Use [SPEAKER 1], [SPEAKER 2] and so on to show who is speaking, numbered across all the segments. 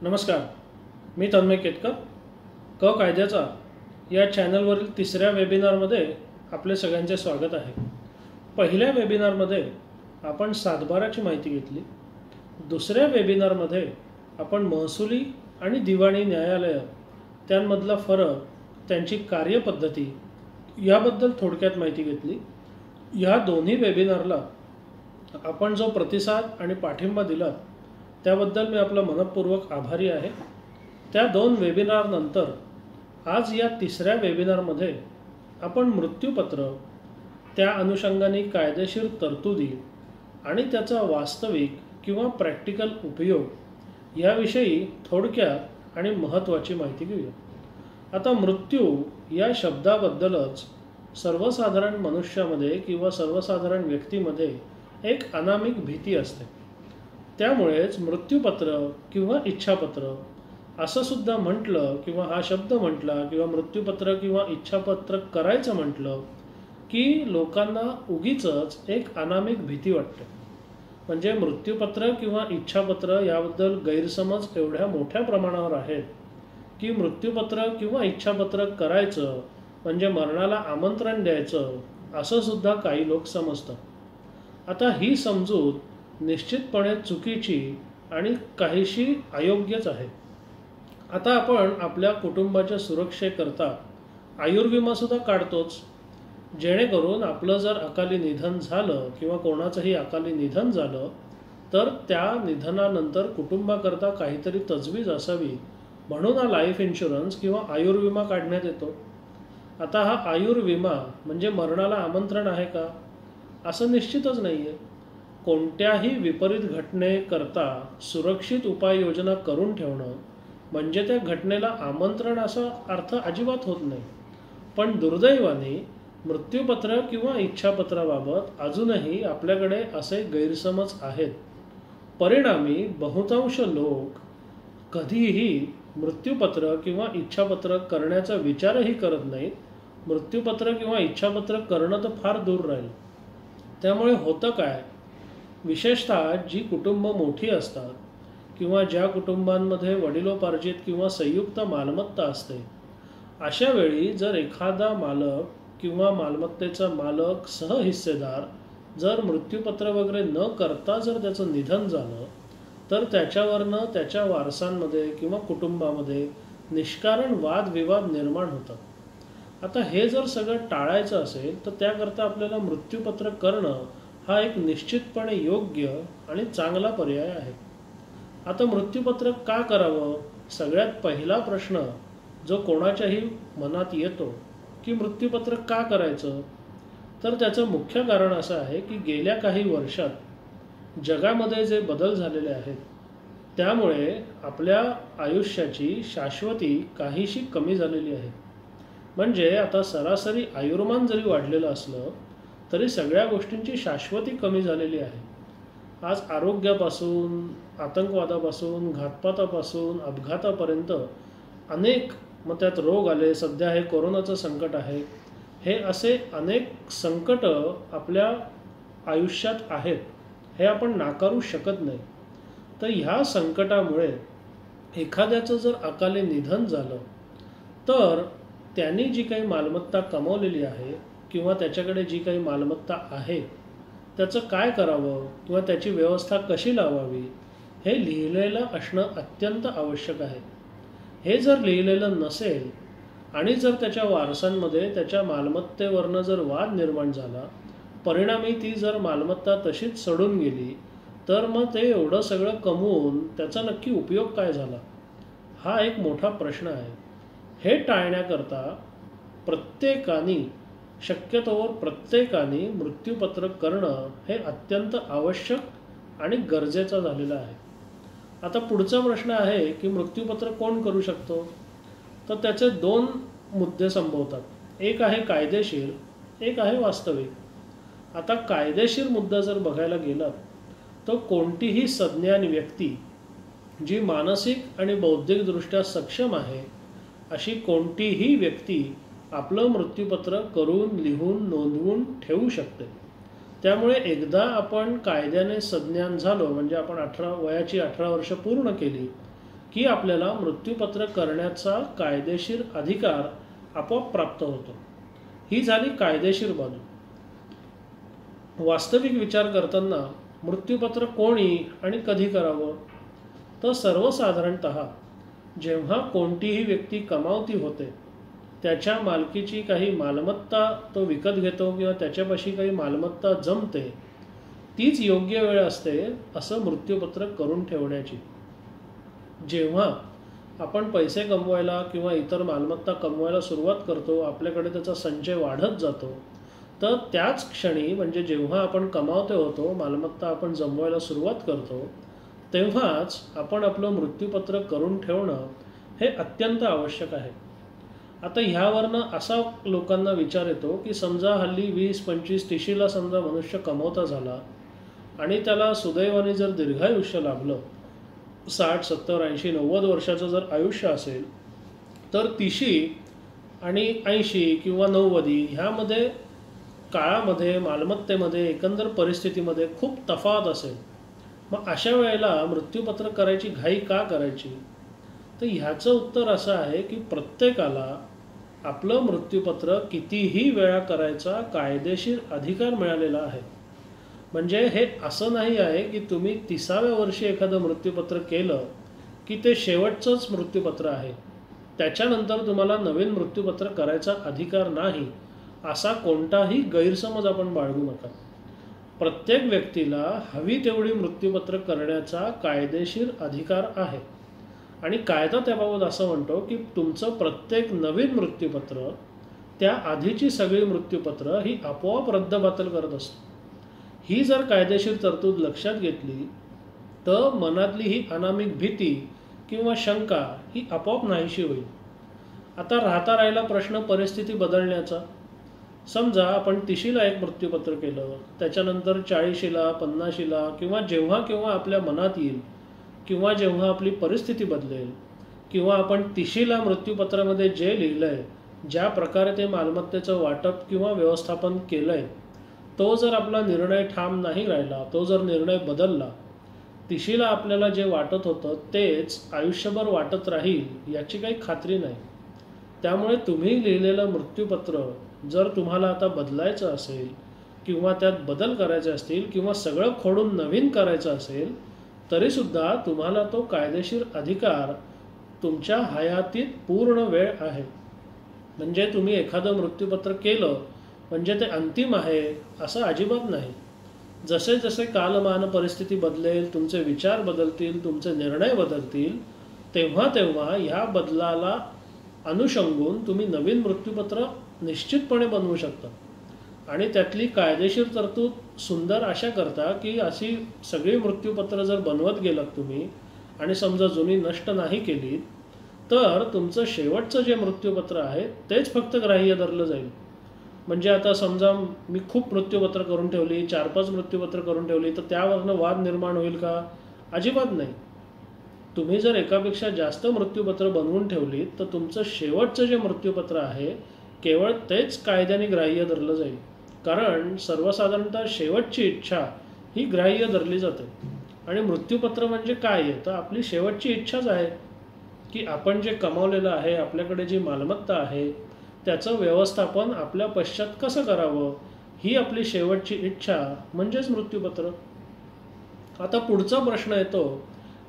[SPEAKER 1] नमस्कार, मी तन्मय केतकर. कायद्याचा या चॅनलवरील तिसऱ्या वेबिनारमध्ये आपले सगळ्यांचे स्वागत आहे. पहिल्या वेबिनारमध्ये आपण सातबाराची माहिती घेतली. दुसऱ्या वेबिनारमध्ये आपण महसुली आणि दिवाणी न्यायालय त्यांमधला फरक, त्यांची कार्यपद्धती याबद्दल थोडक्यात माहिती घेतली. या दोन्ही वेबिनारला आपण जो प्रतिसाद आणि पाठिंबा दिला त्याबद्दल मी आपला मनपूर्वक आभारी आहे. त्या दोन वेबिनारनंतर आज या तिसऱ्या वेबिनारमध्ये आपण मृत्यूपत्र, त्या अनुषंगाने कायदेशीर तरतुदी आणि त्याचा वास्तविक किंवा प्रॅक्टिकल उपयोग याविषयी थोडक्यात आणि महत्त्वाची माहिती घेऊया. आता मृत्यू या शब्दाबद्दलच सर्वसाधारण मनुष्यामध्ये किंवा सर्वसाधारण व्यक्तीमध्ये एक अनामिक भीती असते. त्यामुळेच मृत्यूपत्र किंवा इच्छापत्र असं सुद्धा म्हटलं किंवा हा शब्द म्हटला किंवा मृत्यूपत्र किंवा इच्छापत्र करायचं म्हटलं की लोकांना उगीचच एक अनामिक भीती वाटते. म्हणजे मृत्यूपत्र किंवा इच्छापत्र याबद्दल गैरसमज एवढ्या मोठ्या प्रमाणावर आहेत की मृत्यूपत्र किंवा इच्छापत्र करायचं म्हणजे मरणाला आमंत्रण द्यायचं असं सुद्धा काही लोक समजतात. आता ही समजूत निश्चितपणे चुकीची आणि काहीशी अयोग्यच आहे. आता आपण आपल्या कुटुंबाच्या सुरक्षेकरता आयुर्विमासुद्धा काढतोच, जेणेकरून आपलं जर अकाली निधन झालं किंवा कोणाचंही अकाली निधन झालं तर त्या निधनानंतर कुटुंबाकरता काहीतरी तजवीज असावी म्हणून हा लाईफ इन्शुरन्स किंवा आयुर्विमा काढण्यात येतो. आता हा आयुर्विमा म्हणजे मरणाला आमंत्रण आहे का? असं निश्चितच नाही आहे. कोणत्याही विपरीत घटनेकरता सुरक्षित उपाययोजना करून ठेवणं म्हणजे त्या घटनेला आमंत्रण असा अर्थ अजिबात होत नाही. पण दुर्दैवाने मृत्यूपत्र किंवा इच्छापत्राबाबत अजूनही आपल्याकडे असे गैरसमज आहेत. परिणामी बहुतांश लोक कधीही मृत्यूपत्र किंवा इच्छापत्र करण्याचा विचारही करत नाहीत. मृत्यूपत्र किंवा इच्छापत्र करणं तर फार दूर राहील. त्यामुळे होतं काय, विशेषतः जी कुटुंब मोठी असतात किंवा ज्या कुटुंबांमध्ये वडिलोपार्जित किंवा संयुक्त मालमत्ता असते, अशा वेळी जर एखादा मालक किंवा मालमत्तेचा मालक सहहिस्सेदार जर मृत्यूपत्र वगैरे न करता जर त्याचं निधन झालं तर त्याच्यावरनं त्याच्या वारसांमध्ये किंवा कुटुंबामध्ये निष्कारण वादविवाद निर्माण होतात. आता हे जर सगळं टाळायचं असेल तर त्याकरता आपल्याला मृत्यूपत्र करणं हा एक निश्चितपणे योग्य आणि चांगला पर्याय आहे. आता मृत्यूपत्र का करावं? सगळ्यात पहिला प्रश्न जो कोणाच्याही मनात येतो की मृत्यूपत्र का करायचं, तर त्याचं मुख्य कारण असं आहे की गेल्या काही वर्षात जगामध्ये जे बदल झालेले आहेत त्यामुळे आपल्या आयुष्याची शाश्वती काहीशी कमी झालेली आहे. म्हणजे आता सरासरी आयुर्मान जरी वाढलेलं असलं तरी सगळ्या गोष्टींची शाश्वती कमी झालेली आहे. आज आरोग्यापासून, आतंकवादापासून, घातपातापासून, अपघातापर्यंत अनेक, मग त्यात रोग आले, सध्या हे कोरोनाचं संकट आहे, हे असे अनेक संकट आपल्या आयुष्यात आहेत, हे आपण नाकारू शकत नाही. तर ह्या संकटामुळे एखाद्याचं जर अकाली निधन झालं तर त्यांनी जी काही मालमत्ता कमावलेली आहे किंवा त्याच्याकडे जी काही मालमत्ता आहे त्याचं काय करावं किंवा त्याची व्यवस्था कशी लावावी हे लिहिलेलं असणं अत्यंत आवश्यक आहे. हे जर लिहिलेलं नसेल आणि जर त्याच्या वारसांमध्ये त्याच्या मालमत्तेवरनं जर वाद निर्माण झाला, परिणामी ती जर मालमत्ता तशीच सडून गेली तर मग ते एवढं सगळं कमवून त्याचा नक्की उपयोग काय झाला, हा एक मोठा प्रश्न आहे. हे टाळण्याकरता प्रत्येकाने, शक्यतोवर प्रत्येकाने मृत्यूपत्र करणं हे अत्यंत आवश्यक आणि गरजेचं झालेलं आहे. आता पुढचा प्रश्न आहे की मृत्यूपत्र कोण करू शकतो? तर त्याचे दोन मुद्दे संभवतात. एक आहे कायदेशीर, एक आहे वास्तविक. आता कायदेशीर मुद्दा जर बघायला गेला तर कोणतीही सज्ञान व्यक्ती जी मानसिक आणि बौद्धिकदृष्ट्या सक्षम आहे अशी कोणतीही व्यक्ती आपलं मृत्यूपत्र करून, लिहून, नोंदवून ठेवू शकते. त्यामुळे एकदा आपण कायद्याने सज्ञान झालो म्हणजे आपण वयाची 18 वर्ष पूर्ण केली की आपल्याला मृत्यूपत्र करण्याचा कायदेशीर अधिकार आपोआप प्राप्त होतो. ही झाली कायदेशीर बाजू. वास्तविक विचार करताना मृत्यूपत्र कोणी आणि कधी करावं? तर सर्वसाधारणत जेव्हा कोणतीही व्यक्ती कमावती होते, त्याच्या मालकीची काही मालमत्ता तो विकत घेतो किंवा त्याच्यापाशी काही मालमत्ता जमते, तीच योग्य वेळ असते असं मृत्यूपत्र करून ठेवण्याची. जेव्हा आपण पैसे कमवायला किंवा इतर मालमत्ता कमवायला सुरुवात करतो, आपल्याकडे त्याचा संचय वाढत जातो, तर त्याच क्षणी म्हणजे जेव्हा आपण कमावते होतो, मालमत्ता आपण जमवायला सुरुवात करतो, तेव्हाच आपण आपलं मृत्यूपत्र करून ठेवणं हे अत्यंत आवश्यक आहे. आता ह्यावरनं असा लोकांना विचार येतो की समजा हल्ली 20, 25, 30ला समजा मनुष्य कमवता झाला आणि त्याला सुदैवाने जर दीर्घायुष्य लाभलं, 60, 70, 80, 90 वर्षाचं जर आयुष्य असेल, तर 30 आणि 80 किंवा 90 ह्यामध्ये काळामध्ये, मालमत्तेमध्ये, एकंदर परिस्थितीमध्ये खूप तफावत असेल. मग अशा वेळेला मृत्यूपत्र करायची घाई का करायची? तर ह्याचं उत्तर असं आहे की प्रत्येकाला आपलं मृत्यूपत्र कितीही वेळा करायचा कायदेशीर अधिकार मिळालेला आहे. म्हणजे हे असं नाही आहे की तुम्ही 30व्या वर्षी एखादं मृत्यूपत्र केलं की ते शेवटचंच मृत्यूपत्र आहे, त्याच्यानंतर तुम्हाला नवीन मृत्यूपत्र करायचा अधिकार नाही, असा कोणताही गैरसमज आपण बाळगू नका. प्रत्येक व्यक्तीला हवी तेवढी मृत्यूपत्र करण्याचा कायदेशीर अधिकार आहे आणि कायदा त्याबाबत असं म्हणतो की तुमचं प्रत्येक नवीन मृत्यूपत्र त्या आधीची सगळी मृत्यूपत्र ही आपोआप रद्दबातल करत असतो. ही जर कायदेशीर तरतूद लक्षात घेतली तर मनातली ही अनामिक भीती किंवा शंका ही आपोआप नाहीशी होईल. आता राहिला प्रश्न परिस्थिती बदलण्याचा. समजा आपण 30ला एक मृत्यूपत्र केलं, त्याच्यानंतर 40ला, 50ला किंवा जेव्हा केव्हा आपल्या मनात येईल किंवा जेव्हा आपली परिस्थिती बदलेल किंवा आपण 30ला मृत्यूपत्रामध्ये जे लिहिलं आहे, ज्या प्रकारे ते मालमत्तेचं वाटप किंवा व्यवस्थापन केलं आहे, तो जर आपला निर्णय ठाम नाही राहिला, तो जर निर्णय बदलला, 30ला आपल्याला जे वाटत होतं तेच आयुष्यभर वाटत राहील याची काही खात्री नाही. त्यामुळे तुम्ही लिहिलेलं मृत्यूपत्र जर तुम्हाला आता बदलायचं असेल किंवा त्यात बदल करायचे असतील किंवा सगळं खोडून नवीन करायचं असेल, तरीसुद्धा तुम्हाला तो कायदेशीर अधिकार तुमच्या हयातीत पूर्ण वेळ आहे. म्हणजे तुम्ही एखादं मृत्यूपत्र केलं म्हणजे ते अंतिम आहे असं अजिबात नाही. जसे जसे कालमान परिस्थिती बदलेल, तुमचे विचार बदलतील, तुमचे निर्णय बदलतील, तेव्हा तेव्हा ह्या बदलाला अनुषंगून तुम्ही नवीन मृत्यूपत्र निश्चितपणे बनवू शकता. आणि त्यातली कायदेशीर तरतूद सुंदर अशा करता की अशी सगळी मृत्यूपत्र जर बनवत गेलात तुम्ही आणि समजा जुनी नष्ट नाही केली, तर तुमचं शेवटचं जे मृत्यूपत्र आहे तेच फक्त ग्राह्य धरलं जाईल. म्हणजे आता समजा मी खूप मृत्यूपत्र करून ठेवली, 4-5 मृत्यूपत्र करून ठेवली, तर त्यावरनं वाद निर्माण होईल का? अजिबात नाही. तुम्ही जर एकापेक्षा जास्त मृत्यूपत्र बनवून ठेवली तर तुमचं शेवटचं जे मृत्यूपत्र आहे केवळ तेच कायद्याने ग्राह्य धरलं जाईल. कारण सर्वसाधारणतः शेवटची इच्छा ही ग्राह्य धरली जाते. आणि मृत्यूपत्र म्हणजे काय आहे? तर आपली शेवटची इच्छाच आहे की आपण जे कमावलेलं आहे, आपल्याकडे जी मालमत्ता आहे, त्याचं व्यवस्थापन आपल्या पश्चात कसं करावं, ही आपली शेवटची इच्छा म्हणजेच मृत्यूपत्र. आता पुढचा प्रश्न येतो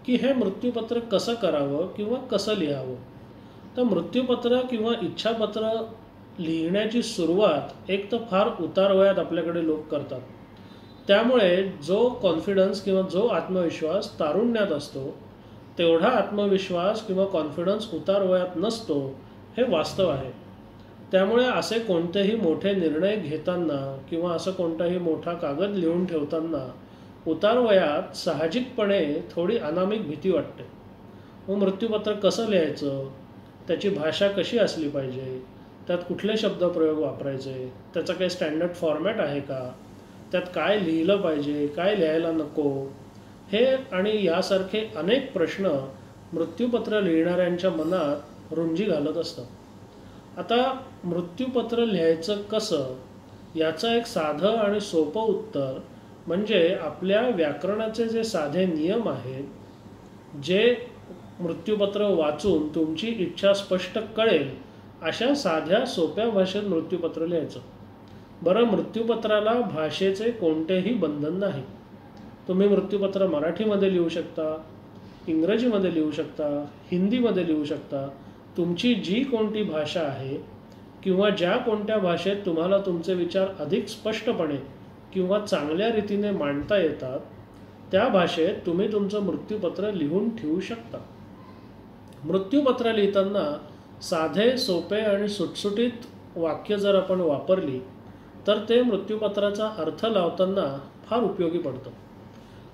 [SPEAKER 1] की हे मृत्यूपत्र कसं करावं किंवा कसं लिहावं. तर मृत्यूपत्र किंवा इच्छापत्र लिहिण्याची सुरुवात एक तर फार उतार वयात आपल्याकडे लोक करतात. त्यामुळे जो कॉन्फिडन्स किंवा जो आत्मविश्वास तारुण्यात असतो, तेवढा आत्मविश्वास किंवा कॉन्फिडन्स उतार वयात नसतो, हे वास्तव आहे. त्यामुळे असे कोणतेही मोठे निर्णय घेताना किंवा असं कोणताही मोठा कागद लिहून ठेवताना उतार वयात साहजिकपणे थोडी अनामिक भीती वाटते. मग मृत्यूपत्र कसं लिहायचं, त्याची भाषा कशी असली पाहिजे, त्यात कुठले शब्दप्रयोग वापरायचे, त्याचा काही स्टँडर्ड फॉर्मॅट आहे का, त्यात काय लिहिलं पाहिजे, काय लिहायला नको, हे आणि यासारखे अनेक प्रश्न मृत्यूपत्र लिहिणाऱ्यांच्या मनात रुंजी घालत असतात. आता मृत्यूपत्र लिहायचं कसं याचं एक साधं आणि सोपं उत्तर म्हणजे आपल्या व्याकरणाचे जे साधे नियम आहेत, जे मृत्यूपत्र वाचून तुमची इच्छा स्पष्ट कळेल अशा साध्या सोप्या भाषेत मृत्यूपत्र लिहायचं. बरं, मृत्यूपत्राला भाषेचे कोणतेही बंधन नाही. तुम्ही मृत्यूपत्र मराठीमध्ये लिहू शकता, इंग्रजीमध्ये लिहू शकता, हिंदीमध्ये लिहू शकता. तुमची जी कोणती भाषा आहे किंवा ज्या कोणत्या भाषेत तुम्हाला तुमचे विचार अधिक स्पष्टपणे किंवा चांगल्या रीतीने मांडता येतात त्या भाषेत तुम्ही तुमचं मृत्यूपत्र लिहून ठेवू शकता. मृत्यूपत्र लिहिताना साधे, सोपे आणि सुटसुटीत वाक्य जर आपण वापरली तर ते मृत्यूपत्राचा अर्थ लावताना फार उपयोगी पडतं.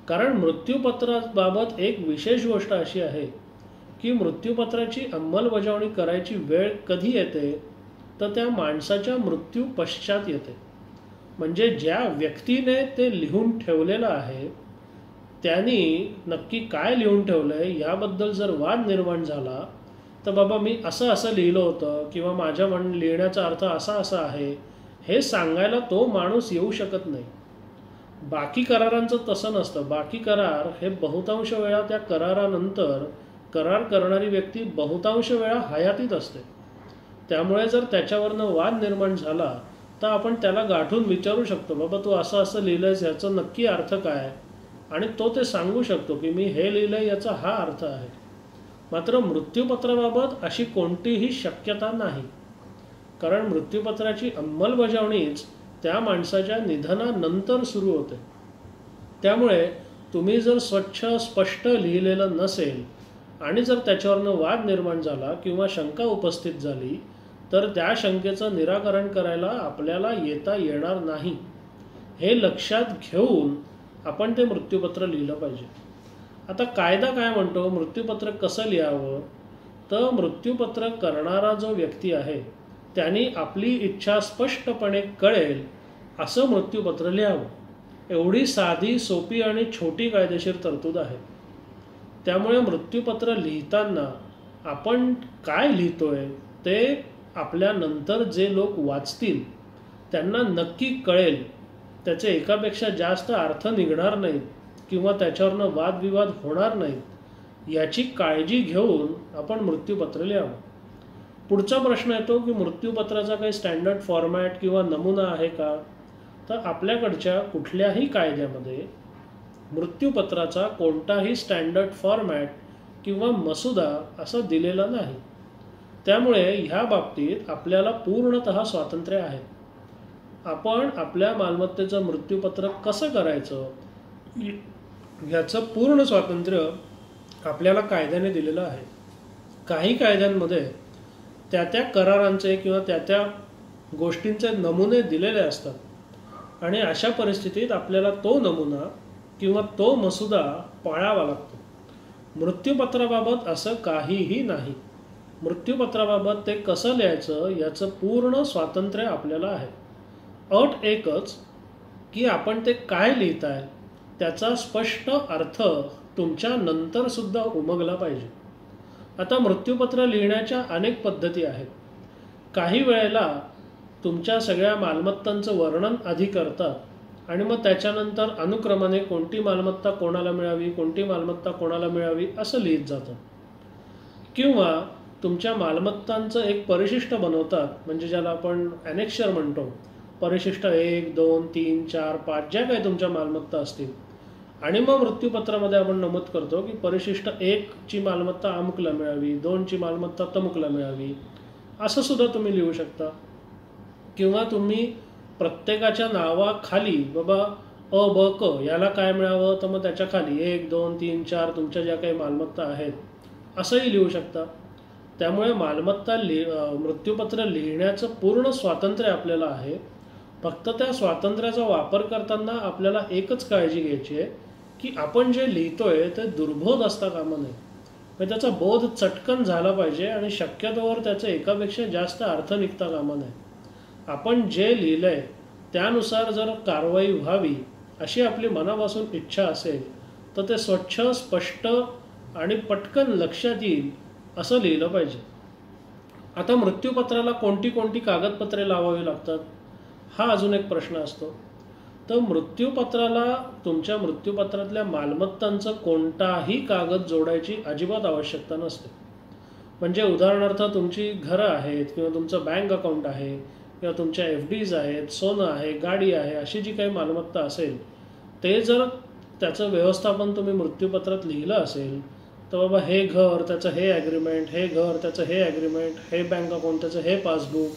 [SPEAKER 1] कारण मृत्यूपत्राबाबत एक विशेष गोष्ट अशी आहे की मृत्यूपत्राची अंमलबजावणी करायची वेळ कधी येते तर त्या माणसाच्या मृत्यू पश्चात येते. म्हणजे ज्या व्यक्तीने ते लिहून ठेवलेलं आहे त्यांनी नक्की काय लिहून ठेवलं आहे याबद्दल जर वाद निर्माण झाला तर बाबा मी असं असं लिहिलं होतं किंवा माझ्या लिहिण्याचा अर्थ असा असा आहे हे सांगायला तो माणूस येऊ शकत नाही. बाकी करारांचं तसं नसतं. बाकी करार हे बहुतांश वेळा त्या करारानंतर करार करणारी व्यक्ती बहुतांश वेळा हयातीत असते. त्यामुळे जर त्याच्यावरनं वाद निर्माण झाला तर आपण त्याला गाठून विचारू शकतो, बाबा तू असं असं लिहिलंयस याचा नक्की अर्थ काय, आणि तो ते सांगू शकतो की मी हे लिहिलंय याचा हा अर्थ आहे. मात्र मृत्यूपत्राबाबत अशी कोणतीही शक्यता नाही. कारण मृत्यूपत्राची अंमलबजावणीच त्या माणसाच्या निधनानंतर सुरू होते. त्यामुळे तुम्ही जर स्वच्छ स्पष्ट लिहिलेलं नसेल आणि जर त्याच्यावरनं वाद निर्माण झाला किंवा शंका उपस्थित झाली तर त्या शंकेचं निराकरण करायला आपल्याला येता येणार नाही. हे लक्षात घेऊन आपण ते मृत्यूपत्र लिहिलं पाहिजे. आता कायदा काय म्हणतो मृत्यूपत्र कसं लिहावं, तर मृत्यूपत्र करणारा जो व्यक्ती आहे त्यांनी आपली इच्छा स्पष्टपणे कळेल असं मृत्यूपत्र लिहावं. एवढी साधी, सोपी आणि छोटी कायदेशीर तरतूद आहे. त्यामुळे मृत्यूपत्र लिहिताना आपण काय लिहितोय ते आपल्या नंतर जे लोक वाचतील त्यांना नक्की कळेल. त्याचे एकापेक्षा जास्त अर्थ निघणार नाहीत किंवा त्याच्यावरनं वादविवाद होणार नाहीत याची काळजी घेऊन आपण मृत्यूपत्र लिहावं. पुढचा प्रश्न येतो की मृत्यूपत्राचा काही स्टँडर्ड फॉर्मॅट किंवा नमुना आहे का, तर आपल्याकडच्या कुठल्याही कायद्यामध्ये मृत्यूपत्राचा कोणताही स्टँडर्ड फॉर्मॅट किंवा मसुदा असा दिलेला नाही. त्यामुळे ह्या बाबतीत आपल्याला पूर्णतः स्वातंत्र्य आहे. आपण आपल्या मालमत्तेचं मृत्यूपत्र कसं करायचं ह्याचं पूर्ण स्वातंत्र्य आपल्याला कायद्याने दिलेलं आहे. काही कायद्यांमध्ये त्या त्या करारांचे किंवा त्या त्या गोष्टींचे नमुने दिलेले असतात आणि अशा परिस्थितीत आपल्याला तो नमुना किंवा तो मसुदा पाळावा लागतो. मृत्यूपत्राबाबत असं काहीही नाही. मृत्यूपत्राबाबत ते कसं लिहायचं याचं पूर्ण स्वातंत्र्य आपल्याला आहे. अट एकच की आपण ते काय लिहिताय त्याचा स्पष्ट अर्थ तुमच्या नंतर सुद्धा उमगला पाहिजे. आता मृत्यूपत्र लिहिण्याच्या अनेक पद्धती आहेत. काही वेळेला तुमच्या सगळ्या मालमत्तांचं वर्णन आधी करतात आणि मग त्याच्यानंतर अनुक्रमाने कोणती मालमत्ता कोणाला मिळावी, कोणती मालमत्ता कोणाला मिळावी असं लिहित जातं. किंवा तुमच्या मालमत्तांचं एक परिशिष्ट बनवतात, म्हणजे ज्याला आपण ॲनेक्शर म्हणतो. परिशिष्ट 1, 2, 3, 4, 5 ज्या काही तुमच्या मालमत्ता असतील आणि मग मृत्यूपत्रामध्ये आपण नमूद करतो की परिशिष्ट 1 ची मालमत्ता अमुकला मिळावी, 2 ची मालमत्ता तमुकला मिळावी असं सुद्धा तुम्ही लिहू शकता. किंवा तुम्ही प्रत्येकाच्या नावाखाली बाबा अ ब क याला काय मिळावं तर मग त्याच्या खाली 1, 2, 3, 4 तुमच्या ज्या काही मालमत्ता आहेत असंही लिहू शकता. त्यामुळे मालमत्ता मृत्यूपत्र लिहिण्याचं पूर्ण स्वातंत्र्य आपल्याला आहे. फक्त त्या स्वातंत्र्याचा वापर करताना आपल्याला एकच काळजी घ्यायची आहे की आपण जे लिहितोय ते दुर्बोध असता कामा नये. म्हणजे त्याचा बोध चटकन झाला पाहिजे आणि शक्यतोवर त्याचे एकापेक्षा जास्त अर्थ निघता कामा नये. आपण जे लिहिलंय त्यानुसार जर कारवाई व्हावी अशी आपली मनापासून इच्छा असेल तर ते स्वच्छ, स्पष्ट आणि पटकन लक्षात येईल असं लिहिलं पाहिजे. आता मृत्यूपत्राला कोणती कोणती कागदपत्रे लावावी लागतात हा अजून एक प्रश्न असतो. तर मृत्यूपत्राला तुमच्या मृत्यूपत्रातल्या मालमत्तांचं कोणताही कागद जोडायची अजिबात आवश्यकता नसते. म्हणजे उदाहरणार्थ तुमची घरं आहेत किंवा तुमचं बँक अकाउंट आहे किंवा तुमच्या FDs आहेत, सोनं आहे, गाडी आहे, अशी जी काही मालमत्ता असेल ते जर त्याचं व्यवस्थापन तुम्ही मृत्यूपत्रात लिहिलं असेल तर बाबा हे घर त्याचं हे ॲग्रीमेंट, हे घर त्याचं हे ॲग्रीमेंट, हे बँक अकाउंट त्याचं हे पासबुक,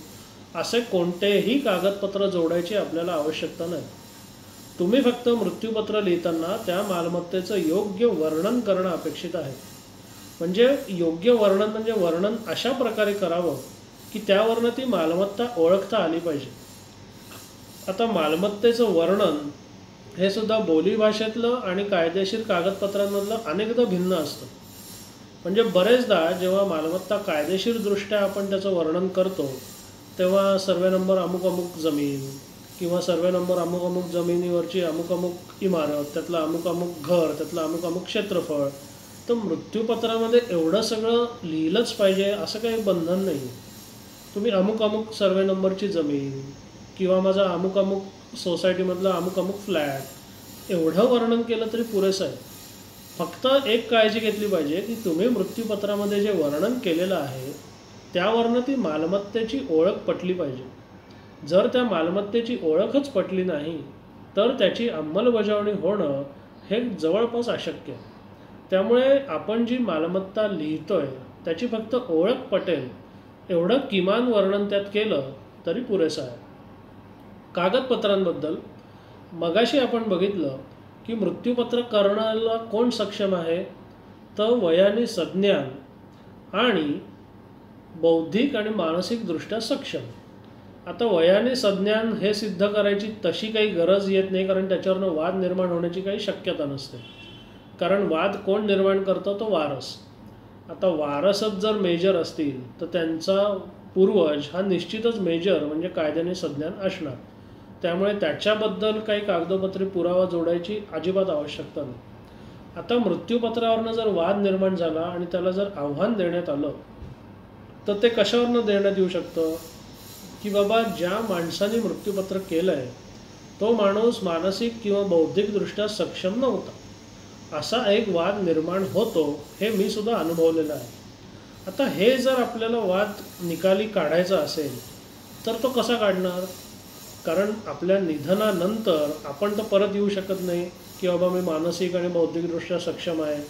[SPEAKER 1] असे कोणतेही कागदपत्र जोडायची आपल्याला आवश्यकता नाही. तुम्ही फक्त मृत्यूपत्र लिहिताना त्या मालमत्तेचं योग्य वर्णन करणं अपेक्षित आहे. म्हणजे योग्य वर्णन म्हणजे वर्णन अशा प्रकारे करावं की त्यावरनं ती मालमत्ता ओळखता आली पाहिजे. आता मालमत्तेचं वर्णन हे सुद्धा बोलीभाषेतलं आणि कायदेशीर कागदपत्रांमधलं अनेकदा भिन्न असतं. म्हणजे बरेचदा जेव्हा मालमत्ता कायदेशीरदृष्ट्या आपण त्याचं वर्णन करतो तेव्हा सर्वे नंबर अमुक अमुक जमीन किंवा सर्वे नंबर अमुक अमुक जमिनीवरची अमुक अमुक इमारत, त्यातलं अमुक अमुक घर, त्यातलं अमुक अमुक क्षेत्रफळ. तर मृत्यूपत्रामध्ये एवढं सगळं लिहिलंच पाहिजे असं काही बंधन नाही. तुम्ही अमुक अमुक सर्वे नंबरची जमीन किंवा माझा अमुक अमुक सोसायटीमधला अमुक अमुक फ्लॅट एवढं वर्णन केलं तरी पुरेसं आहे. फक्त एक काळजी घेतली पाहिजे की तुम्ही मृत्यूपत्रामध्ये जे वर्णन केलेलं आहे त्यावरनं ती मालमत्तेची ओळख पटली पाहिजे. जर त्या मालमत्तेची ओळखच पटली नाही तर त्याची अंमलबजावणी होणं हे जवळपास अशक्य आहे. त्यामुळे आपण जी मालमत्ता लिहितोय त्याची फक्त ओळख पटेल एवढं किमान वर्णन त्यात केलं तरी पुरेसं आहे. कागदपत्रांबद्दल मगाशी आपण बघितलं की मृत्यूपत्र करण्याला कोण सक्षम आहे, तर वयाने सज्ञान आणि बौद्धिक आणि मानसिकदृष्ट्या सक्षम. आता वयाने सज्ञान हे सिद्ध करायची तशी काही गरज येत नाही, कारण त्याच्यावरनं वाद निर्माण होण्याची काही शक्यता नसते. कारण वाद कोण निर्माण करतो, तो वारस. आता वारसच जर मेजर असतील तर त्यांचा पूर्वज हा निश्चितच मेजर म्हणजे कायद्याने सज्ञान असणार. त्यामुळे त्याच्याबद्दल काही कागदोपत्री पुरावा जोडायची अजिबात आवश्यकता नाही. आता मृत्यूपत्रावरनं जर वाद निर्माण झाला आणि त्याला जर आव्हान देण्यात आलं तर ते कशावरनं देण्यात येऊ शकतं की बाबा ज्या माणसाने मृत्यूपत्र केलं आहे तो माणूस मानसिक किंवा बौद्धिकदृष्ट्या सक्षम नव्हता, असा एक वाद निर्माण होतो. हे मी सुद्धा अनुभवलेलं आहे. आता हे जर आपल्याला वाद निकाली काढायचा असेल तर तो कसा काढणार, कारण आपल्या निधनानंतर आपण तर परत येऊ शकत नाही की बाबा मी मानसिक आणि बौद्धिकदृष्ट्या सक्षम आहे.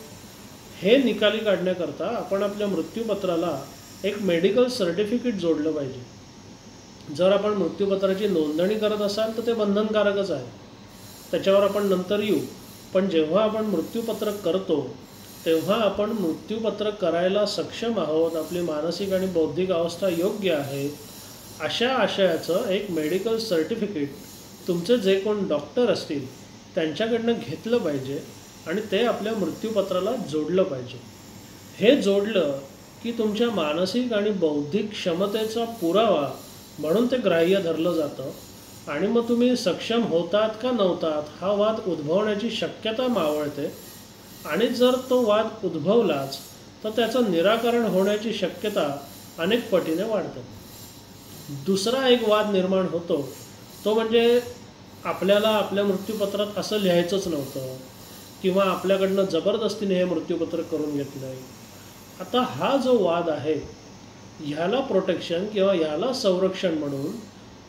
[SPEAKER 1] हे निकाली काढण्याकरता आपण आपल्या मृत्यूपत्राला एक मेडिकल सर्टिफिकेट जोडलं पाहिजे. जर आपण मृत्यूपत्राची नोंदणी करत असाल तर ते बंधनकारकच आहे, त्याच्यावर आपण नंतर येऊ. पण जेव्हा आपण मृत्यूपत्र करतो तेव्हा आपण मृत्यूपत्र करायला सक्षम आहोत, आपली मानसिक आणि बौद्धिक अवस्था योग्य आहे, अशा आशयाचं एक मेडिकल सर्टिफिकेट तुमचे जे कोण डॉक्टर असतील त्यांच्याकडनं घेतलं पाहिजे आणि ते आपल्या मृत्यूपत्राला जोडलं पाहिजे. हे जोडलं की तुमच्या मानसिक आणि बौद्धिक क्षमतेचा पुरावा म्हणून ते ग्राह्य धरलं जातं आणि मग तुम्ही सक्षम होतात का नव्हतात हा वाद उद्भवण्याची शक्यता मावळते. आणि जर तो वाद उद्भवलाच तर त्याचं निराकरण होण्याची शक्यता अनेक पटीने वाढते. दुसरा एक वाद निर्माण होतो तो म्हणजे आपल्याला आपल्या मृत्यूपत्रात असं लिहायचंच नव्हतं किंवा आपल्याकडनं जबरदस्तीने हे मृत्यूपत्र करून घेतलं आहे. आता हा जो वाद आहे ह्याला प्रोटेक्शन किंवा ह्याला संरक्षण म्हणून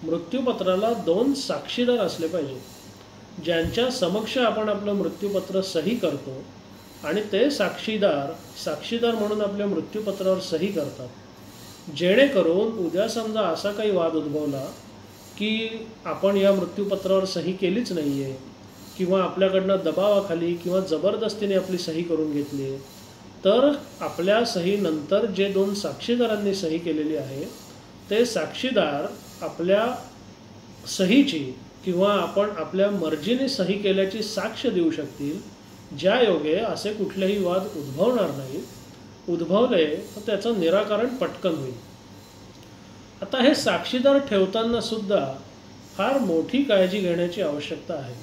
[SPEAKER 1] मृत्यूपत्राला 2 साक्षीदार असले पाहिजे, ज्यांच्या समक्ष आपण आपलं मृत्यूपत्र सही करतो आणि ते साक्षीदार म्हणून आपल्या मृत्यूपत्रावर सही करतात. जेणेकरून उद्या समजा असा काही वाद उद्भवला की आपण या मृत्यूपत्रावर सही केलीच नाही आहे किंवा आपल्याकडनं दबावाखाली किंवा जबरदस्तीने आपली सही करून घेतली आहे, तर आपल्या सहीनंतर जे 2 साक्षीदारांनी सही केलेली आहे ते साक्षीदार आपल्या सहीची किंवा आपण आपल्या मर्जीने सही केल्याची साक्ष देऊ शकतील, ज्या योगे असे कुठलेही वाद उद्भवणार नाहीत. उद्भवले तर त्याचं निराकरण पटकन होईल. आता हे साक्षीदार ठेवताना सुद्धा फार मोठी काळजी घेण्याची आवश्यकता आहे.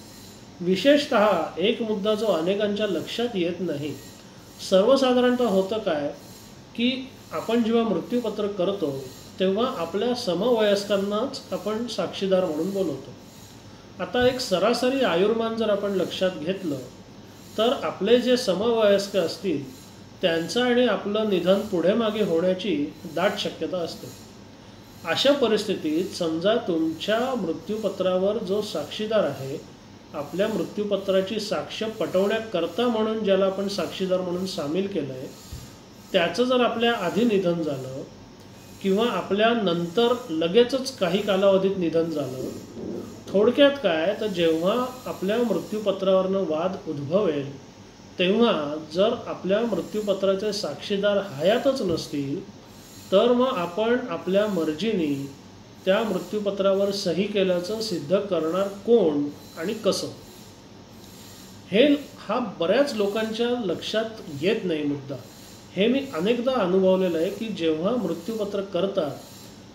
[SPEAKER 1] विशेषतः एक मुद्दा जो अनेकांच्या लक्षात येत नाही. सर्वसाधारणतः होतं काय की आपण जेव्हा मृत्यूपत्र करतो तेव्हा आपल्या समवयस्कांनाच आपण साक्षीदार म्हणून बोलवतो. आता एक सरासरी आयुर्मान जर आपण लक्षात घेतलं तर आपले जे समवयस्क असतील त्यांचं आणि आपलं निधन पुढे मागे होण्याची दाट शक्यता असते. अशा परिस्थितीत समजा तुमच्या मृत्यूपत्रावर जो साक्षीदार आहे, आपल्या मृत्यूपत्राची साक्ष पटवण्याकरता म्हणून ज्याला आपण साक्षीदार म्हणून सामील केलं आहे, त्याचं जर आपल्या आधी निधन झालं किंवा आपल्या नंतर लगेचच काही कालावधीत निधन झालं, थोडक्यात काय तर जेव्हा आपल्या मृत्यूपत्रावरनं वाद उद्भवेल तेव्हा जर आपल्या मृत्यूपत्राचे साक्षीदार हयातच नसतील तर मग आपण आपल्या मर्जीने त्या मृत्यूपत्रावर सही केल्याचं सिद्ध करणार कोण आणि कसं, हा बऱ्याच लोकांच्या लक्षात येत नाही मुद्दा. हे मी अनेकदा अनुभवलेलं आहे की जेव्हा मृत्यूपत्र करतात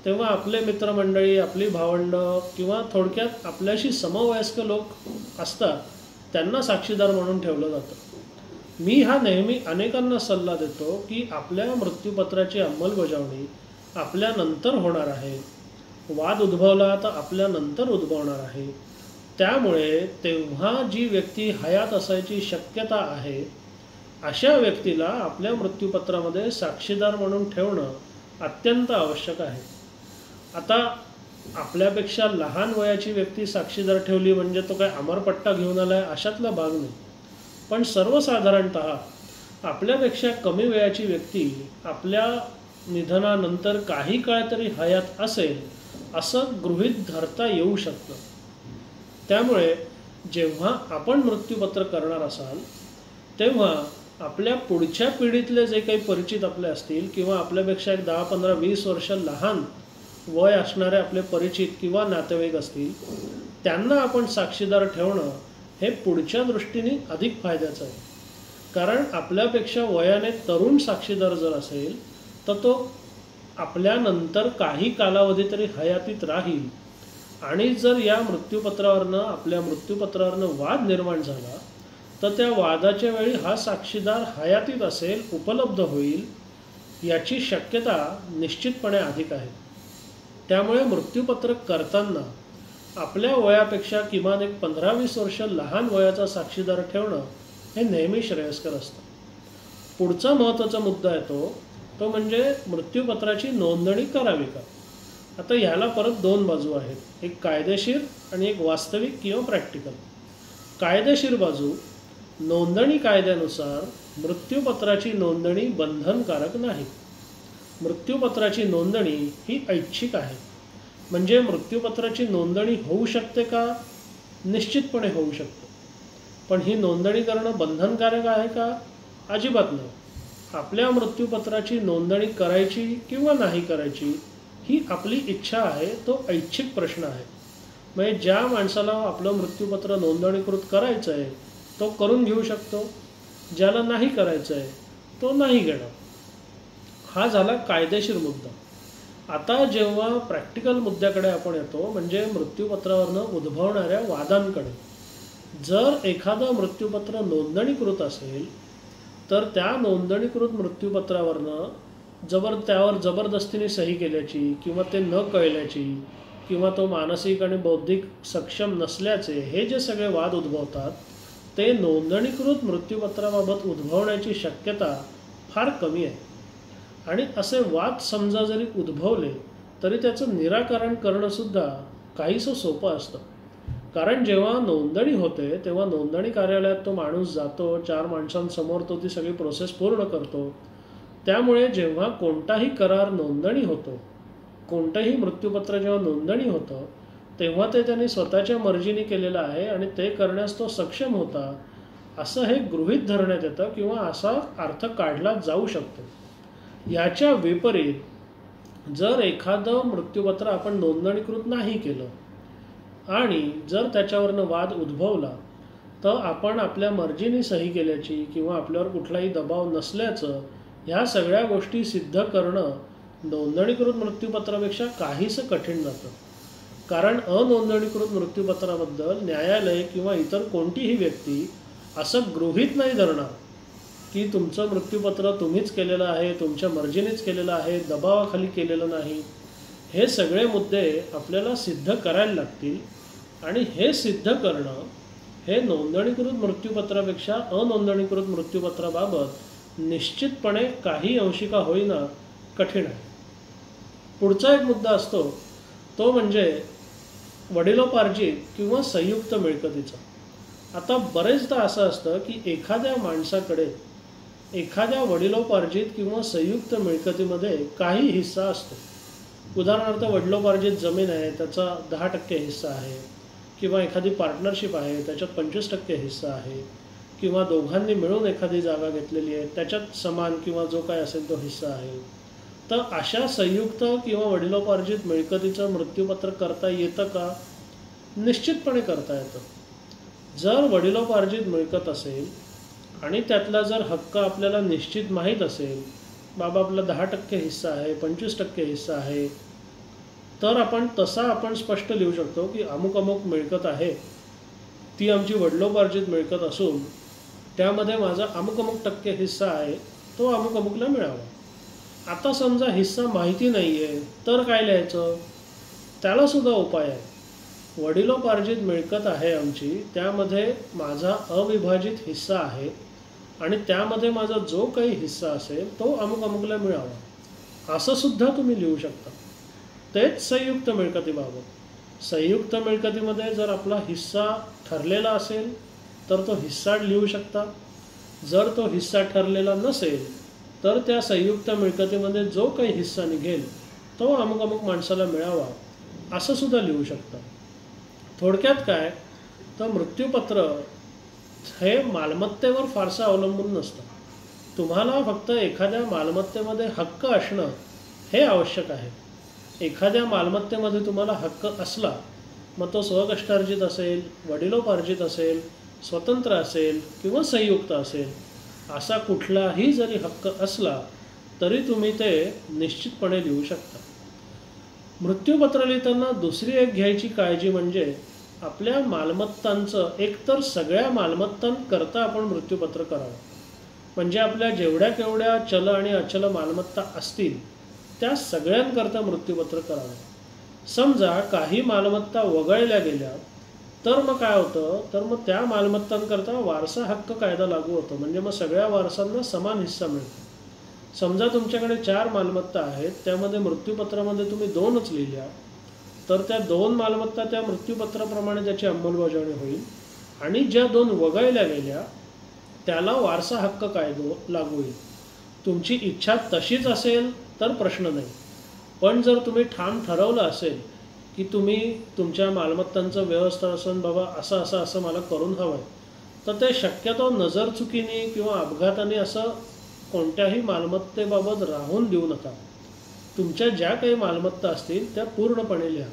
[SPEAKER 1] तेव्हा आपले मित्रमंडळी, आपली भावंडं किंवा थोडक्यात आपल्याशी समवयस्क लोक असतात त्यांना साक्षीदार म्हणून ठेवलं जातं. मी हा नेहमी अनेकांना सल्ला देतो की आपल्या मृत्यूपत्राची अंमलबजावणी आपल्यानंतर होणार आहे, वाद उद्भवला तर आपल्यानंतर उद्भवणार आहे, त्यामुळे तेव्हा जी व्यक्ती हयात असायची शक्यता आहे अशा व्यक्तीला आपल्या मृत्यूपत्रामध्ये साक्षीदार म्हणून ठेवणं अत्यंत आवश्यक आहे. आता आपल्यापेक्षा लहान वयाची व्यक्ती साक्षीदार ठेवली म्हणजे तो काय अमरपट्टा घेऊन आला आहे अशातला भाग नाही, पण सर्वसाधारणतः आपल्यापेक्षा कमी वयाची व्यक्ती आपल्या निधनानंतर काही काळ तरी हयात असेल असं गृहीत धरता येऊ शकतं. त्यामुळे जेव्हा आपण मृत्यूपत्र करणार असाल तेव्हा आपल्या पुढच्या पिढीतले जे काही परिचित आपले असतील किंवा आपल्यापेक्षा एक 10, 15, 20 वर्ष लहान वय असणारे आपले परिचित किंवा नातेवाईक असतील त्यांना आपण साक्षीदार ठेवणं हे पुढच्या दृष्टीने अधिक फायद्याचं आहे. कारण आपल्यापेक्षा वयाने तरुण साक्षीदार जर असेल तर तो आपल्यानंतर काही कालावधी तरी हयातीत राहील आणि जर या मृत्यूपत्रावरनं आपल्या मृत्यूपत्रावरनं वाद निर्माण झाला तर त्या वादाच्या वेळी हा साक्षीदार हयातीत असेल, उपलब्ध होईल याची शक्यता निश्चितपणे अधिक आहे. त्यामुळे मृत्यूपत्र करताना आपल्या वयापेक्षा किमान एक 15-20 वर्ष लहान वयाचा साक्षीदार ठेवणं हे नेहमी श्रेयस्कर असतं. पुढचा महत्त्वाचा मुद्दा येतो तो म्हणजे मृत्यूपत्राची नोंदणी करावी का. आता ह्याला परत दोन बाजू आहेत, एक कायदेशीर आणि एक वास्तविक किंवा प्रॅक्टिकल. कायदेशीर बाजू, नोंदणी कायद्यानुसार मृत्यूपत्राची नोंदणी बंधनकारक नाही. मृत्यूपत्राची नोंदणी ही ऐच्छिक आहे. म्हणजे मृत्यूपत्राची नोंदणी होऊ शकते का, निश्चितपणे होऊ शकते, पण ही नोंदणी करणं बंधनकारक आहे का, अजिबात नाही. आपल्या मृत्यूपत्राची नोंदणी करायची किंवा नाही करायची ही आपली इच्छा आहे, तो ऐच्छिक प्रश्न आहे. म्हणजे ज्या माणसाला आपलं मृत्यूपत्र नोंदणीकृत करायचं आहे तो करून घेऊ शकतो, ज्याला नाही करायचं आहे तो नाही घेणार. हा झाला कायदेशीर मुद्दा. आता जेव्हा प्रॅक्टिकल मुद्द्याकडे आपण येतो म्हणजे मृत्यूपत्रावरनं उद्भवणाऱ्या वादांकडे. जर एखादं मृत्यूपत्र नोंदणीकृत असेल तर त्या नोंदणीकृत मृत्यूपत्रावरनं त्यावर जबरदस्तीने सही केल्याची किंवा ते न कळल्याची किंवा तो मानसिक आणि बौद्धिक सक्षम नसल्याचे हे जे सगळे वाद उद्भवतात ते नोंदणीकृत मृत्यूपत्राबाबत उद्भवण्याची शक्यता फार कमी आहे. आणि असे वाद समजा जरी उद्भवले तरी त्याचं निराकरण करणंसुद्धा काहीसं सोपं असतं. कारण जेव्हा नोंदणी होते तेव्हा नोंदणी कार्यालयात तो माणूस जातो, 4 माणसांसमोर तो ती सगळी प्रोसेस पूर्ण करतो. त्यामुळे जेव्हा कोणताही करार नोंदणी होतो, कोणतंही मृत्यूपत्र जेव्हा नोंदणी होतं तेव्हा ते त्यांनी स्वतःच्या मर्जीने केलेलं आहे आणि ते करण्यास तो सक्षम होता असं हे गृहीत धरण्यात येतं किंवा असा अर्थ काढला जाऊ शकतो. याच्या विपरीत जर एखादं मृत्यूपत्र आपण नोंदणीकृत नाही केलं आणि जर त्याच्यावरनं वाद उद्भवला तर आपण आपल्या मर्जीने सही केल्याची किंवा आपल्यावर कुठलाही दबाव नसल्याचं ह्या सगळ्या गोष्टी सिद्ध करणं नोंदणीकृत मृत्यूपत्रापेक्षा काहीसं कठीण जातं. कारण अनोंदणीकृत मृत्यूपत्राबद्दल न्यायालय किंवा इतर कोणतीही व्यक्ती असं गृहीत नाही धरणार की तुमचं मृत्यूपत्र तुम्हीच केलेलं आहे, तुमच्या मर्जीनेच केलेलं आहे, दबावाखाली केलेलं नाही. हे सगळे मुद्दे आपल्याला सिद्ध करायला लागतील. आणि हे सिद्ध करणं हे नोंदणीकृत मृत्यूपत्रापेक्षा अनोंदणीकृत मृत्यूपत्राबाबत निश्चितपणे काही अंशी का होईना कठीण आहे. पुढचा एक मुद्दा असतो तो म्हणजे वडिलोपार्जित किंवा संयुक्त मिळकतीचा. आता बरेचदा असं असतं की एखाद्या माणसाकडे एखाद्या वडिलोपार्जित किंवा संयुक्त मिळकतीमध्ये काही हिस्सा असतो. उदाहरणार्थ वडिलोपार्जित जमीन आहे त्याचा 10% हिस्सा आहे, किंवा एखादी पार्टनरशिप आहे त्याच्यात 25% हिस्सा आहे, किंवा दोघांनी मिळून एखादी जागा घेतलेली आहे त्याच्यात समान किंवा जो काय असेल तो हिस्सा आहे. तर अशा संयुक्त किंवा वडिलोपार्जित मिळकतीचं मृत्यूपत्र करता येतं का? निश्चितपणे करता येतं. जर वडिलोपार्जित मिळकत असेल आणि त्यातला जर हक्क आपल्याला निश्चित माहीत असेल, बाबा आपला 10% हिस्सा आहे, 25% हिस्सा आहे, तर आपण स्पष्ट लिहू शकतो की अमुक अमुक मिळकत आहे, ती आमची वडिलोपार्जित मिळकत असून त्यामध्ये माझा अमुक अमुक टक्के हिस्सा आहे, तो अमुक अमुकला मिळावा. आता समजा हिस्सा माहिती नाही आहे तर काय लिहायचं? त्यालासुद्धा उपाय आहे. वडिलोपार्जित मिळकत आहे आमची, त्यामध्ये माझा अविभाजित हिस्सा आहे आणि त्यामध्ये माझा जो काही हिस्सा असेल तो अमुक अमुकला मिळावा, असं सुद्धा तुम्ही लिहू शकता. तेच संयुक्त मिळकतीबाबत. संयुक्त मिळकतीमध्ये जर आपला हिस्सा ठरलेला असेल तर तो हिस्सा लिहू शकता. जर तो हिस्सा ठरलेला नसेल तर त्या संयुक्त मिळकतीमध्ये जो काही हिस्सा निघेल तो अमुक अमुक माणसाला मिळावा, असं सुद्धा लिहू शकता. थोडक्यात काय तर मृत्यूपत्र हे मालमत्तेवर फारसं अवलंबून नसतं. तुम्हाला फक्त एखाद्या मालमत्तेमध्ये हक्क असणं हे आवश्यक आहे. एखाद्या मालमत्तेमध्ये तुम्हाला हक्क असला, मग तो स्वकष्टार्जित असेल, वडिलोपार्जित असेल, स्वतंत्र असेल किंवा संयुक्त असेल, असा कुठलाही जरी हक्क असला तरी तुम्ही ते निश्चितपणे लिहू शकता. मृत्यूपत्र लिहिताना दुसरी एक घ्यायची काळजी म्हणजे आपल्या मालमत्तांचं एकतर सगळ्या मालमत्तांकरता आपण मृत्यूपत्र करावं. म्हणजे आपल्या जेवढ्या केवढ्या चल आणि अचल मालमत्ता असतील त्या सगळ्यांकरता मृत्यूपत्र करावं. समजा काही मालमत्ता वगळल्या गेल्या तर मग काय होतं, तर मग त्या मालमत्तांकरता वारसा हक्क कायदा लागू होतो. म्हणजे मग सगळ्या वारसांना समान हिस्सा मिळतो. समजा तुमच्याकडे 4 मालमत्ता आहेत, त्यामध्ये मृत्यूपत्रामध्ये तुम्ही 2च लिहिल्या, तर त्या 2 मालमत्ता त्या मृत्यूपत्राप्रमाणे त्याची अंमलबजावणी होईल आणि ज्या 2 वगळल्या गेल्या त्याला वारसा हक्क कायदा लागू होईल. तुमची इच्छा तशीच असेल तर प्रश्न नाही, पण जर तुम्ही ठाम ठरवलं असेल की तुम्ही तुमच्या मालमत्तांचं व्यवस्थापन बाबा असं मला करून हवं आहे, तर ते शक्यतो नजरचुकीने किंवा अपघाताने असं कोणत्याही मालमत्तेबाबत राहून देऊ नका. तुमच्या ज्या काही मालमत्ता असतील त्या पूर्णपणे लिहा.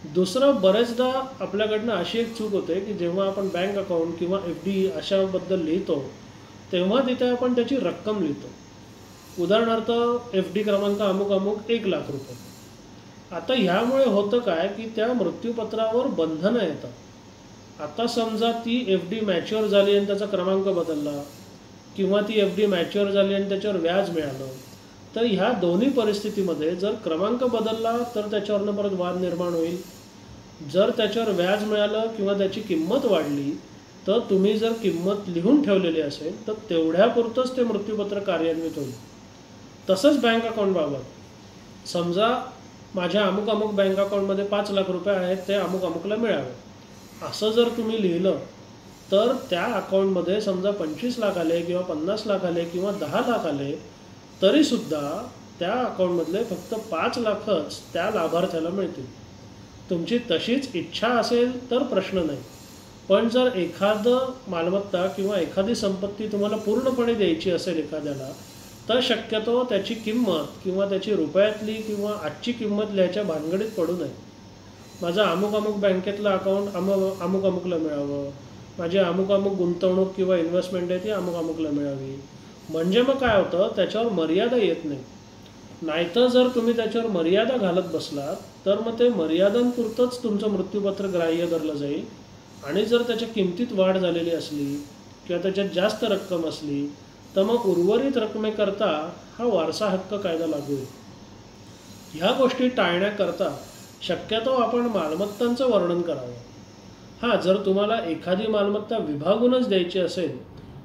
[SPEAKER 1] दुसरं, बरेचदा आपल्याकडनं अशी एक चूक होते की जेव्हा आपण बँक अकाउंट किंवा FD अशाबद्दल लिहितो तेव्हा तिथे आपण त्याची रक्कम लिहितो. उदाहरणार्थ FD क्रमांक अमुक अमुक 1 लाख रुपये. आता ह्यामुळे होतं काय की त्या मृत्यूपत्रावर बंधनं येतात. आता समजा ती FD मॅच्युअर झाली आणि त्याचा क्रमांक बदलला, किंवा ती FD मॅच्युअर झाली आणि त्याच्यावर व्याज मिळालं, तर ह्या दोन्ही परिस्थितीमध्ये जर क्रमांक बदलला तर त्याच्यावरनं परत वाद निर्माण होईल. जर त्याच्यावर व्याज मिळालं किंवा त्याची किंमत वाढली तर तुम्ही जर किंमत लिहून ठेवलेली असेल तर तेवढ्यापुरतंच ते मृत्यूपत्र कार्यान्वित होईल. तसंच बँक अकाउंटबाबत, समजा माझ्या अमुक अमुक बँक अकाउंटमध्ये 5 लाख रुपये आहेत, ते अमुक अमुकला मिळावे, असं जर तुम्ही लिहिलं तर त्या अकाउंटमध्ये समजा 25 लाख आले किंवा 50 लाख आले किंवा 10 लाख आले तरीसुद्धा त्या अकाउंटमधले फक्त 5 लाखच त्या लाभार्थ्याला मिळतील. तुमची तशीच इच्छा असेल तर प्रश्न नाही, पण जर एखादं मालमत्ता किंवा एखादी संपत्ती तुम्हाला पूर्णपणे द्यायची असेल एखाद्याला, तर शक्यतो त्याची किंमत किंवा त्याची रुपयातली किंवा आजची किंमत लिहायच्या भानगडीत पडू नये. माझा अमुक अमुक बँकेतलं अकाउंट अमुक अमुकला मिळावं, माझी अमुक अमुक गुंतवणूक किंवा इन्व्हेस्टमेंट आहे ती अमुक अमुकला मिळावी. म्हणजे मग काय होतं, त्याच्यावर मर्यादा येत नाही. नाहीतर जर तुम्ही त्याच्यावर मर्यादा घालत बसलात तर मग ते मर्यादांपुरतंच तुमचं मृत्यूपत्र ग्राह्य धरलं जाईल. आणि जर त्याच्या किमतीत वाढ झालेली असली किंवा त्याच्यात जास्त रक्कम असली तर मग उर्वरित रकमेकरता हा वारसा हक्क कायदा लागू होईल. ह्या गोष्टी टाळण्याकरता शक्यतो आपण मालमत्तांचं वर्णन करावं. हां, जर तुम्हाला एखादी मालमत्ता विभागूनच द्यायची असेल,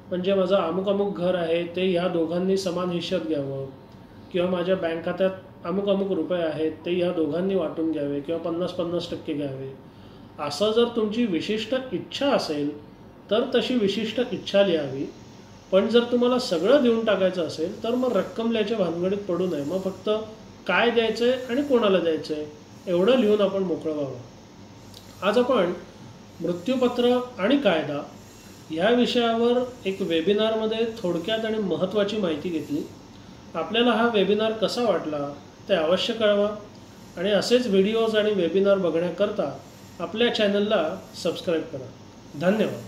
[SPEAKER 1] म्हणजे माझं अमुक अमुक घर आहे ते ह्या दोघांनी समान हिश्श्यात घ्यावं, किंवा माझ्या बँक खात्यात अमुक अमुक रुपये आहेत ते ह्या दोघांनी वाटून घ्यावे किंवा 50-50% घ्यावे, असं जर तुमची विशिष्ट इच्छा असेल तर तशी विशिष्ट इच्छा लिहावी. पण जर तुम्हाला सगळं देऊन टाकायचं असेल तर मग रक्कम लिहायच्या भानगडीत पडू नये. मग फक्त काय द्यायचं आहे आणि कोणाला द्यायचं आहे एवढं लिहून आपण मोकळं व्हावं. आज आपण मृत्यूपत्र आणि कायदा ह्या विषयावर एक वेबिनारमध्ये थोडक्यात आणि महत्त्वाची माहिती घेतली. आपल्याला हा वेबिनार कसा वाटला ते अवश्य कळवा आणि असेच व्हिडिओज आणि वेबिनार बघण्याकरता आपल्या चॅनलला सबस्क्राईब करा. धन्यवाद.